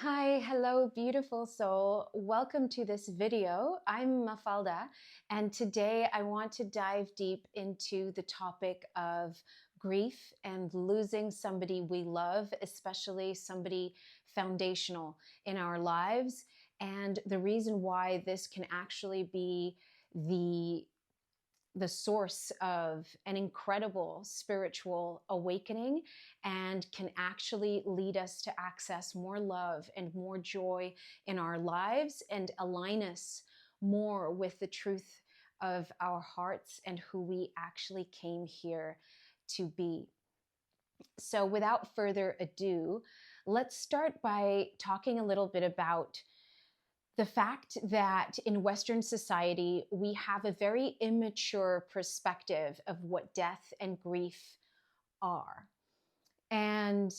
Hi, hello, beautiful soul. Welcome to this video. I'm Mafalda, and today I want to dive deep into the topic of grief and losing somebody we love, especially somebody foundational in our lives, and the reason why this can actually be the source of an incredible spiritual awakening and can actually lead us to access more love and more joy in our lives and align us more with the truth of our hearts and who we actually came here to be. So, without further ado, let's start by talking a little bit about the fact that in Western society, we have a very immature perspective of what death and grief are. And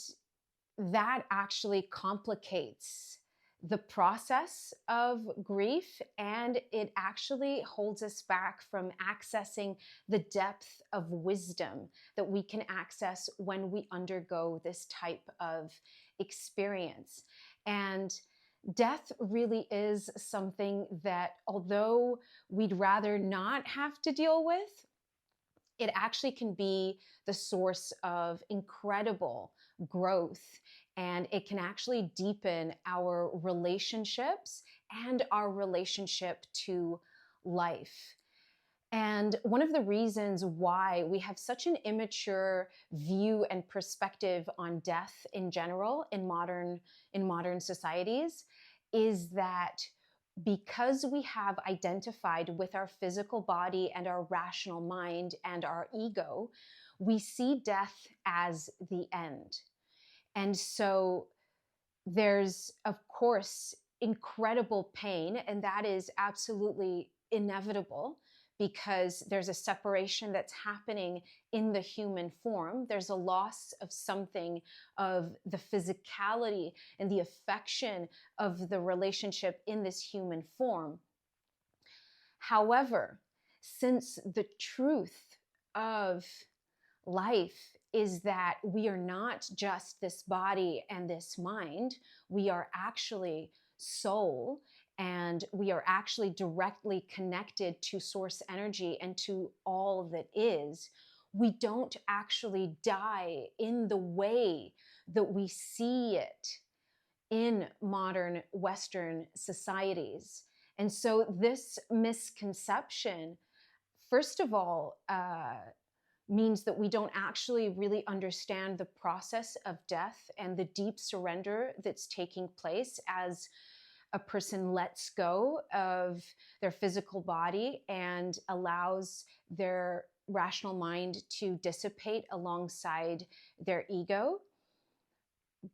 that actually complicates the process of grief, and it actually holds us back from accessing the depth of wisdom that we can access when we undergo this type of experience. And death really is something that, although we'd rather not have to deal with, it actually can be the source of incredible growth, and it can actually deepen our relationships and our relationship to life. And one of the reasons why we have such an immature view and perspective on death in general in modern societies is that because we have identified with our physical body and our rational mind and our ego, we see death as the end. And so there's, of course, incredible pain, and that is absolutely inevitable because there's a separation that's happening in the human form. There's a loss of something of the physicality and the affection of the relationship in this human form. However, since the truth of life is that we are not just this body and this mind, we are actually soul, and we are actually directly connected to source energy and to all that is. We don't actually die in the way that we see it in modern Western societies. And so this misconception, first of all, means that we don't actually really understand the process of death and the deep surrender that's taking place as a person lets go of their physical body and allows their rational mind to dissipate alongside their ego.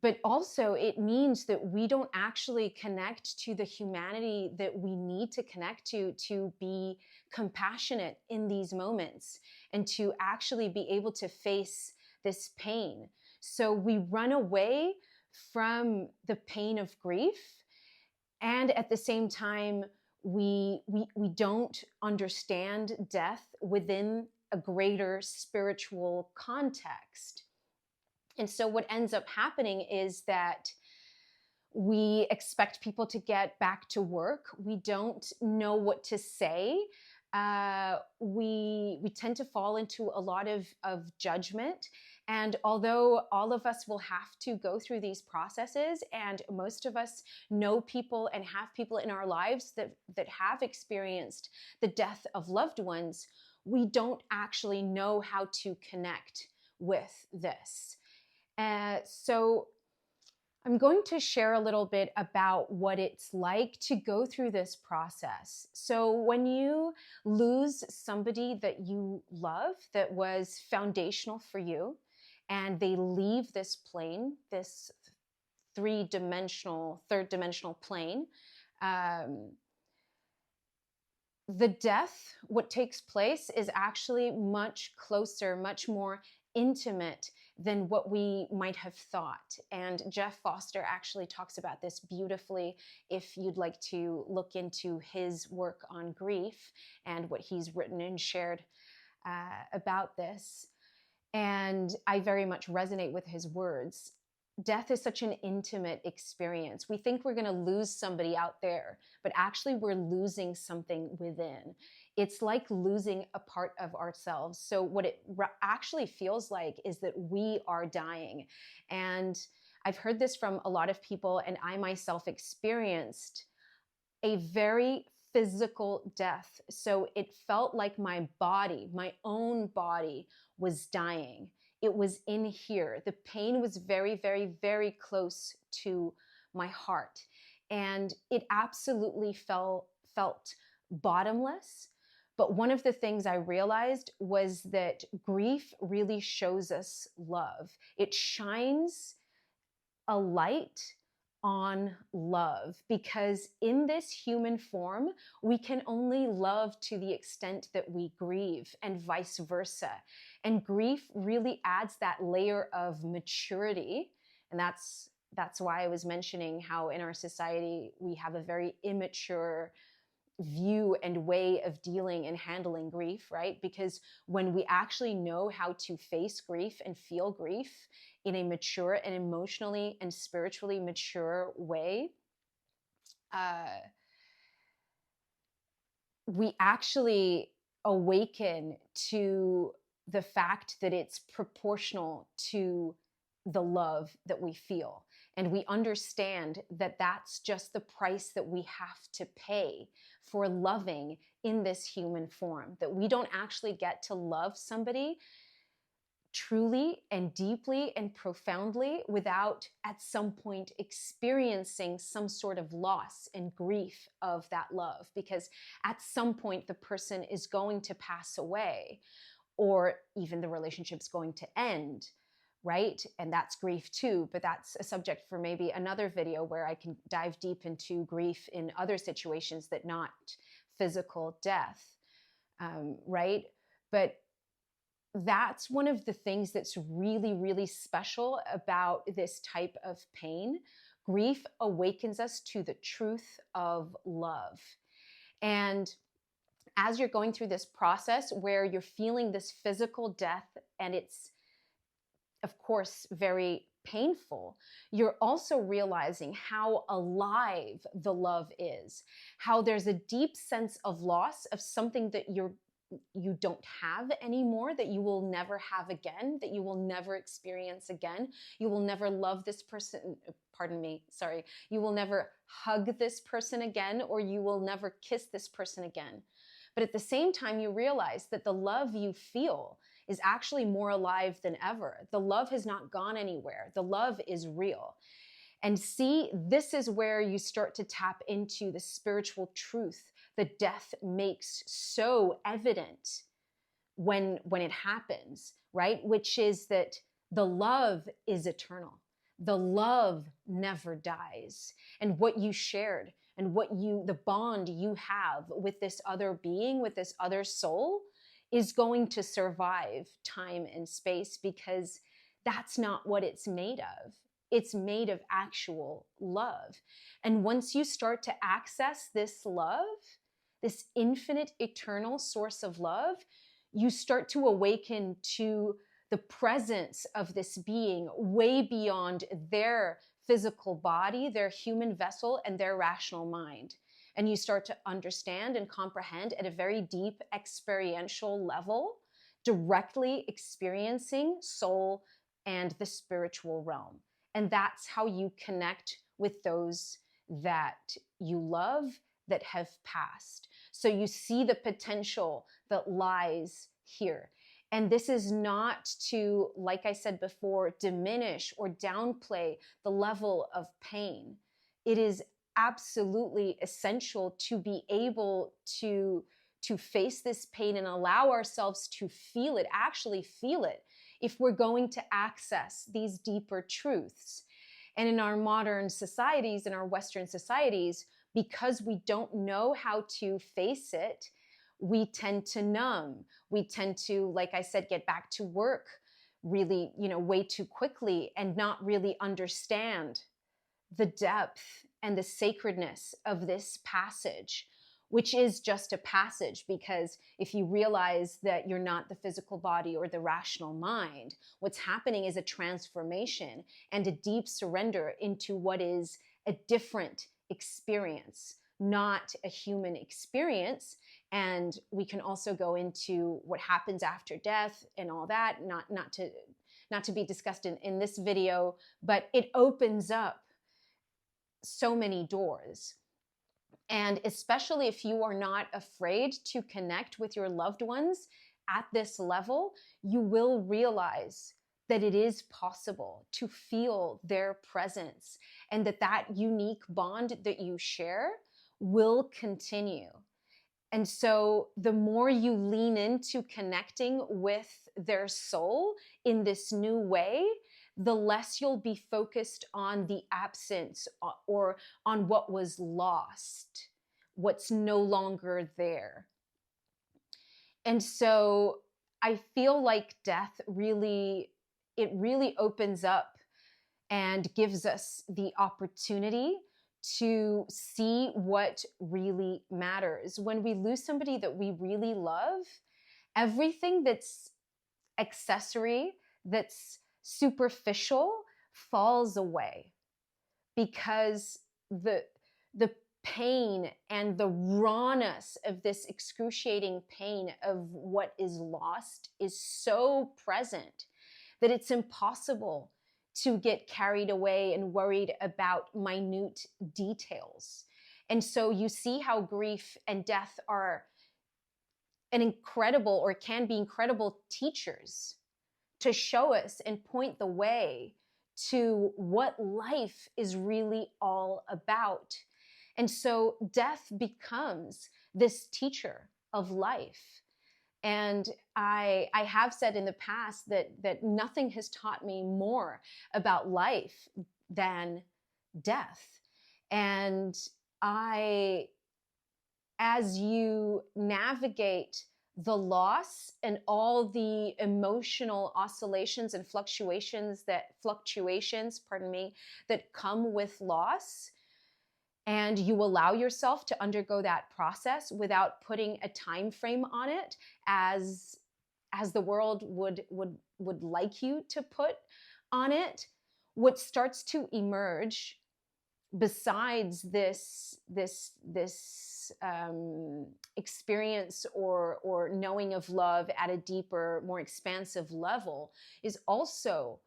But also, it means that we don't actually connect to the humanity that we need to connect to be compassionate in these moments and to actually be able to face this pain. So we run away from the pain of grief, and at the same time, we don't understand death within a greater spiritual context. And so what ends up happening is that we expect people to get back to work. We don't know what to say. We tend to fall into a lot of judgment. And although all of us will have to go through these processes, and most of us know people and have people in our lives that have experienced the death of loved ones, we don't actually know how to connect with this. So I'm going to share a little bit about what it's like to go through this process. So when you lose somebody that you love, that was foundational for you, and they leave this plane, this third dimensional plane, the death, what takes place is actually much closer, much more intimate than what we might have thought. And Jeff Foster actually talks about this beautifully if you'd like to look into his work on grief and what he's written and shared about this. And I very much resonate with his words. death is such an intimate experience. We think we're going to lose somebody out there, but actually we're losing something within. It's like losing a part of ourselves. So what it actually feels like is that we are dying. And I've heard this from a lot of people, and I myself experienced a very physical death. So it felt like my body, my own body, was dying. It was in here. The pain was very, very, very close to my heart. And it absolutely felt bottomless. But one of the things I realized was that grief really shows us love. It shines a light on love, because in this human form, we can only love to the extent that we grieve, and vice versa. And grief really adds that layer of maturity. And that's why I was mentioning how in our society we have a very immature view and way of dealing and handling grief, right? Because when we actually know how to face grief and feel grief in a mature and emotionally and spiritually mature way, we actually awaken to the fact that it's proportional to the love that we feel. And we understand that that's just the price that we have to pay for loving in this human form, that we don't actually get to love somebody truly and deeply and profoundly without at some point experiencing some sort of loss and grief of that love, because at some point the person is going to pass away, or even the relationship's going to end, right? And that's grief too, but that's a subject for maybe another video where I can dive deep into grief in other situations that not physical death, right? But that's one of the things that's really, really special about this type of pain. Grief awakens us to the truth of love. And as you're going through this process where you're feeling this physical death, and it's, of course, very painful, you're also realizing how alive the love is, how there's a deep sense of loss of something that you don't have anymore, that you will never have again, that you will never experience again. You will never love this person, pardon me, sorry. You will never hug this person again, or you will never kiss this person again. But at the same time, you realize that the love you feel is actually more alive than ever. The love has not gone anywhere. The love is real. And see, this is where you start to tap into the spiritual truth that death makes so evident when it happens, right? Which is that the love is eternal. The love never dies. And what you shared and the bond you have with this other being, with this other soul, is going to survive time and space, because that's not what it's made of. It's made of actual love. And once you start to access this love, this infinite, eternal source of love, you start to awaken to the presence of this being way beyond their physical body, their human vessel, and their rational mind. And you start to understand and comprehend at a very deep experiential level, directly experiencing soul and the spiritual realm. And that's how you connect with those that you love that have passed. So you see the potential that lies here. And this is not to, like I said before, diminish or downplay the level of pain. It is absolutely essential to be able to face this pain and allow ourselves to feel it, actually feel it, if we're going to access these deeper truths. And in our modern societies, in our Western societies, because we don't know how to face it, we tend to numb. We tend to, like I said, get back to work really, way too quickly, and not really understand the depth and the sacredness of this passage, which is just a passage, because if you realize that you're not the physical body or the rational mind, what's happening is a transformation and a deep surrender into what is a different experience, not a human experience. And we can also go into what happens after death and all that, not to be discussed in this video, but it opens up so many doors. And especially if you are not afraid to connect with your loved ones at this level, you will realize that it is possible to feel their presence, and that unique bond that you share will continue. And so the more you lean into connecting with their soul in this new way, the less you'll be focused on the absence or on what was lost, what's no longer there. And so I feel like death really opens up and gives us the opportunity to see what really matters. When we lose somebody that we really love, everything that's accessory, that's superficial, falls away, because the pain and the rawness of this excruciating pain of what is lost is so present that it's impossible to get carried away and worried about minute details. And so you see how grief and death are an incredible, or can be incredible, teachers to show us and point the way to what life is really all about. And so death becomes this teacher of life. And I have said in the past that nothing has taught me more about life than death. And as you navigate the loss and all the emotional oscillations and fluctuations that come with loss, and you allow yourself to undergo that process without putting a time frame on it, as the world would like you to put on it, what starts to emerge, besides this experience or knowing of love at a deeper, more expansive level, is also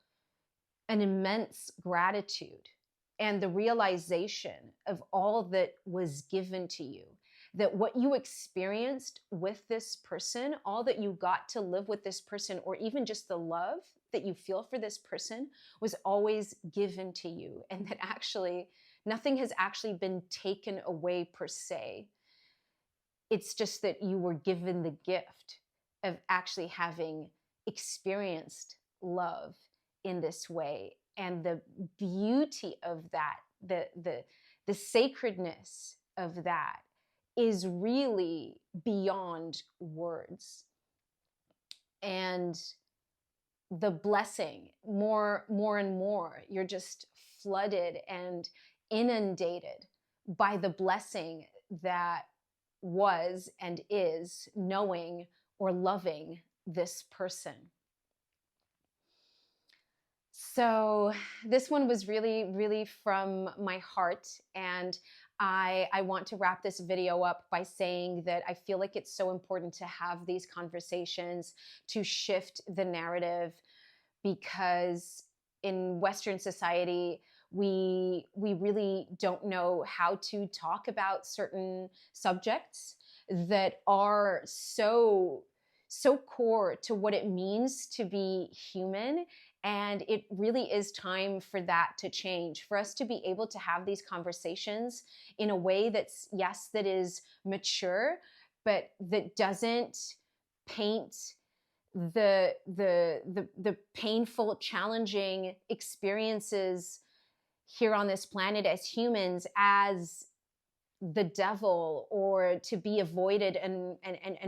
an immense gratitude and the realization of all that was given to you, that what you experienced with this person, all that you got to live with this person, or even just the love that you feel for this person, was always given to you, and that actually nothing has actually been taken away per se. It's just that you were given the gift of actually having experienced love in this way. And the beauty of that, the sacredness of that, is really beyond words. And the blessing, more and more, you're just flooded and inundated by the blessing that was and is knowing or loving this person. So this one was really from my heart, and I want to wrap this video up by saying that I feel like it's so important to have these conversations, to shift the narrative, because in Western society, we really don't know how to talk about certain subjects that are so core to what it means to be human. And it really is time for that to change, for us to be able to have these conversations in a way that's, yes, that is mature, but that doesn't paint the painful, challenging experiences here on this planet as humans as the devil, or to be avoided and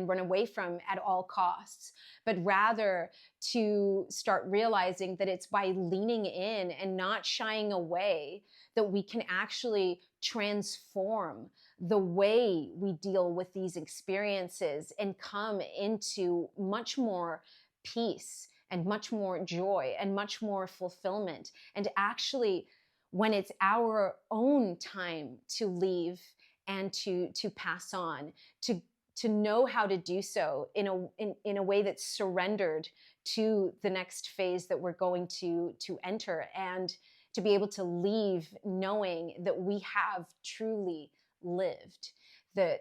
run away from at all costs, but rather to start realizing that it's by leaning in and not shying away that we can actually transform the way we deal with these experiences and come into much more peace and much more joy and much more fulfillment. And actually, when it's our own time to leave and to pass on, to know how to do so in a way that's surrendered to the next phase that we're going to enter, and to be able to leave knowing that we have truly lived, that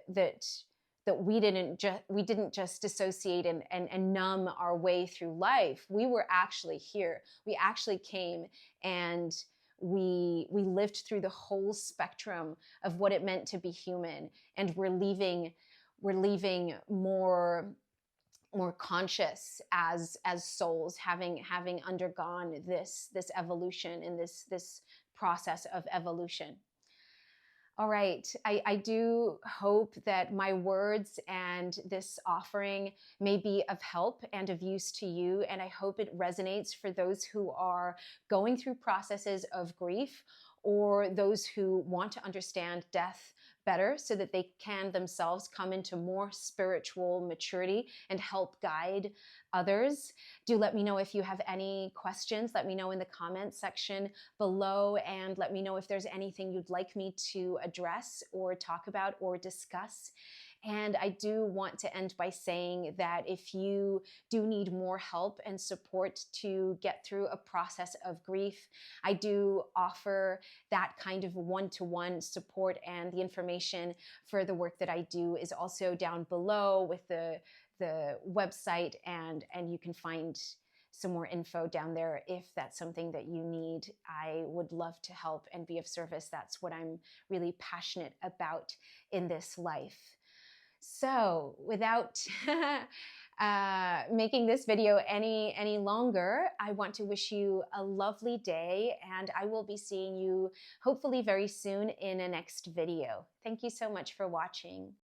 we didn't just dissociate and numb our way through life. We were actually here. We actually came, and we lived through the whole spectrum of what it meant to be human, and we're leaving more conscious as souls, having undergone this evolution and this process of evolution. All right, I do hope that my words and this offering may be of help and of use to you, and I hope it resonates for those who are going through processes of grief, or those who want to understand death better so that they can themselves come into more spiritual maturity and help guide others. Do let me know if you have any questions. Let me know in the comments section below, and let me know if there's anything you'd like me to address or talk about or discuss. And I do want to end by saying that if you do need more help and support to get through a process of grief, I do offer that kind of one-to-one support, and the information for the work that I do is also down below with the website, and you can find some more info down there if that's something that you need. I would love to help and be of service. That's what I'm really passionate about in this life. So without making this video any longer, I want to wish you a lovely day, and I will be seeing you hopefully very soon in a next video. Thank you so much for watching.